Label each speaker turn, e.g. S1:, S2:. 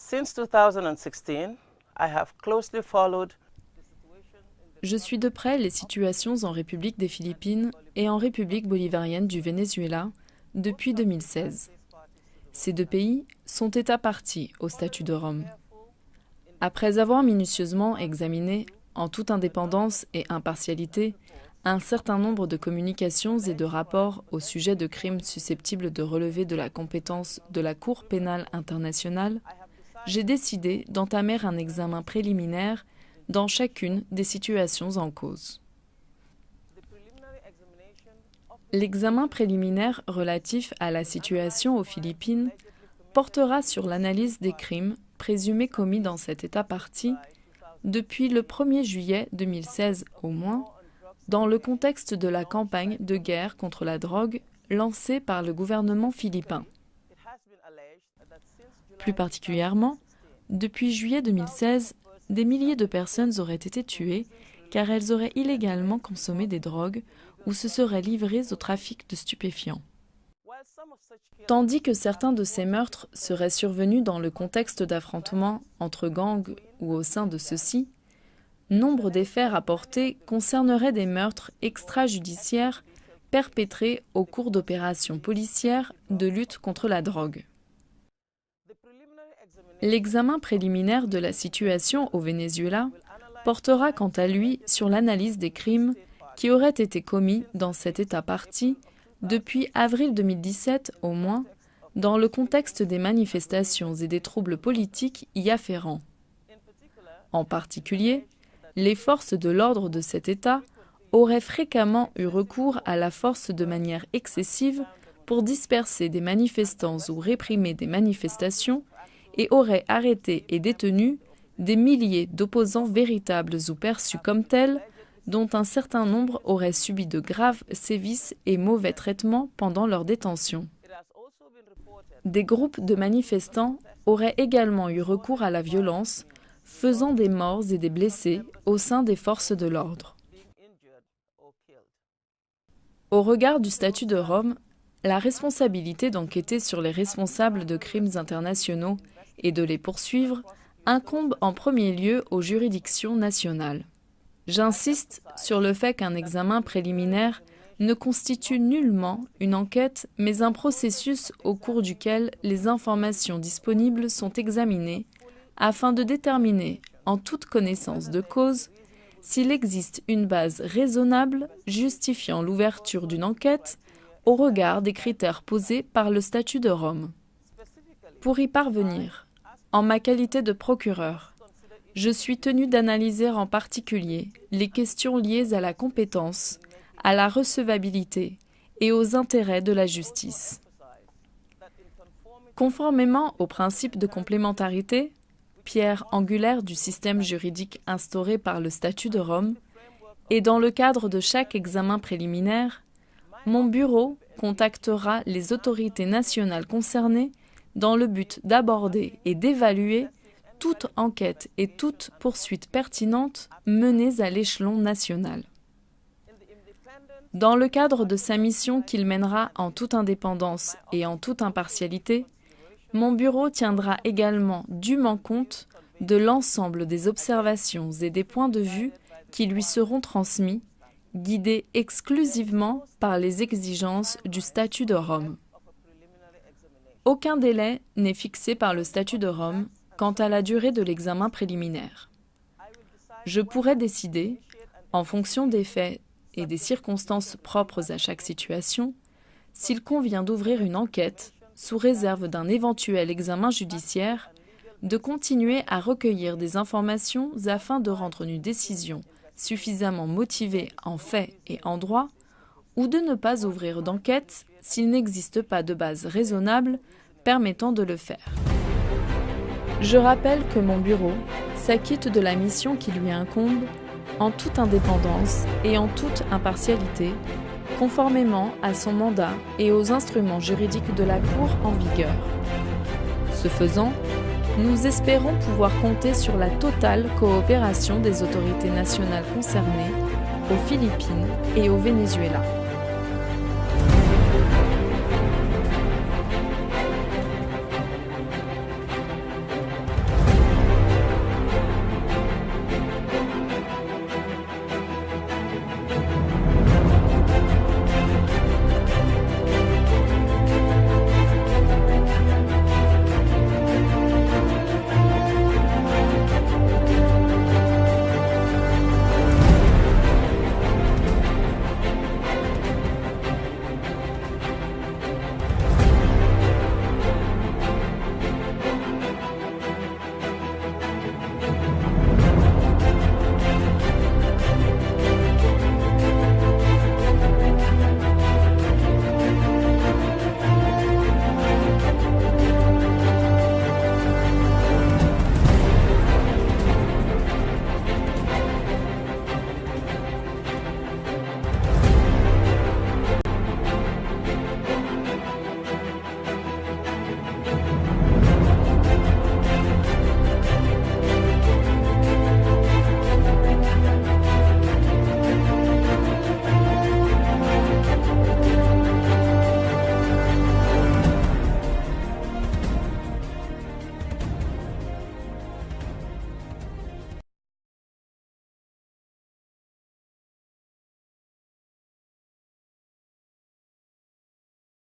S1: Since 2016, I have closely followed.
S2: Je suis de près les situations en République des Philippines et en République bolivarienne du Venezuela depuis 2016. Ces deux pays sont États parties au statut de Rome. Après avoir minutieusement examiné, en toute indépendance et impartialité, un certain nombre de communications et de rapports au sujet de crimes susceptibles de relever de la compétence de la Cour pénale internationale, j'ai décidé d'entamer un examen préliminaire dans chacune des situations en cause. L'examen préliminaire relatif à la situation aux Philippines portera sur l'analyse des crimes présumés commis dans cet État partie depuis le 1er juillet 2016 au moins, dans le contexte de la campagne de guerre contre la drogue lancée par le gouvernement philippin. Plus particulièrement, depuis juillet 2016, des milliers de personnes auraient été tuées car elles auraient illégalement consommé des drogues ou se seraient livrées au trafic de stupéfiants. Tandis que certains de ces meurtres seraient survenus dans le contexte d'affrontements entre gangs ou au sein de ceux-ci, nombre des faits rapportés concerneraient des meurtres extrajudiciaires perpétrés au cours d'opérations policières de lutte contre la drogue. L'examen préliminaire de la situation au Venezuela portera quant à lui sur l'analyse des crimes qui auraient été commis dans cet État partie depuis avril 2017 au moins, dans le contexte des manifestations et des troubles politiques y afférents. En particulier, les forces de l'ordre de cet État auraient fréquemment eu recours à la force de manière excessive pour disperser des manifestants ou réprimer des manifestations et auraient arrêté et détenu des milliers d'opposants véritables ou perçus comme tels, dont un certain nombre auraient subi de graves sévices et mauvais traitements pendant leur détention. Des groupes de manifestants auraient également eu recours à la violence, faisant des morts et des blessés au sein des forces de l'ordre. Au regard du statut de Rome, la responsabilité d'enquêter sur les responsables de crimes internationaux et de les poursuivre incombe en premier lieu aux juridictions nationales. J'insiste sur le fait qu'un examen préliminaire ne constitue nullement une enquête, mais un processus au cours duquel les informations disponibles sont examinées afin de déterminer, en toute connaissance de cause, s'il existe une base raisonnable justifiant l'ouverture d'une enquête au regard des critères posés par le statut de Rome. Pour y parvenir, en ma qualité de procureur, je suis tenu d'analyser en particulier les questions liées à la compétence, à la recevabilité et aux intérêts de la justice. Conformément au principe de complémentarité, pierre angulaire du système juridique instauré par le statut de Rome, et dans le cadre de chaque examen préliminaire, mon bureau contactera les autorités nationales concernées dans le but d'aborder et d'évaluer toute enquête et toute poursuite pertinente menée à l'échelon national. Dans le cadre de sa mission qu'il mènera en toute indépendance et en toute impartialité, mon bureau tiendra également dûment compte de l'ensemble des observations et des points de vue qui lui seront transmis, guidés exclusivement par les exigences du statut de Rome. Aucun délai n'est fixé par le statut de Rome quant à la durée de l'examen préliminaire. Je pourrais décider, en fonction des faits et des circonstances propres à chaque situation, s'il convient d'ouvrir une enquête, sous réserve d'un éventuel examen judiciaire, de continuer à recueillir des informations afin de rendre une décision suffisamment motivée en fait et en droit, ou de ne pas ouvrir d'enquête s'il n'existe pas de base raisonnable permettant de le faire. Je rappelle que mon bureau s'acquitte de la mission qui lui incombe en toute indépendance et en toute impartialité, conformément à son mandat et aux instruments juridiques de la Cour en vigueur. Ce faisant, nous espérons pouvoir compter sur la totale coopération des autorités nationales concernées aux Philippines et au Venezuela.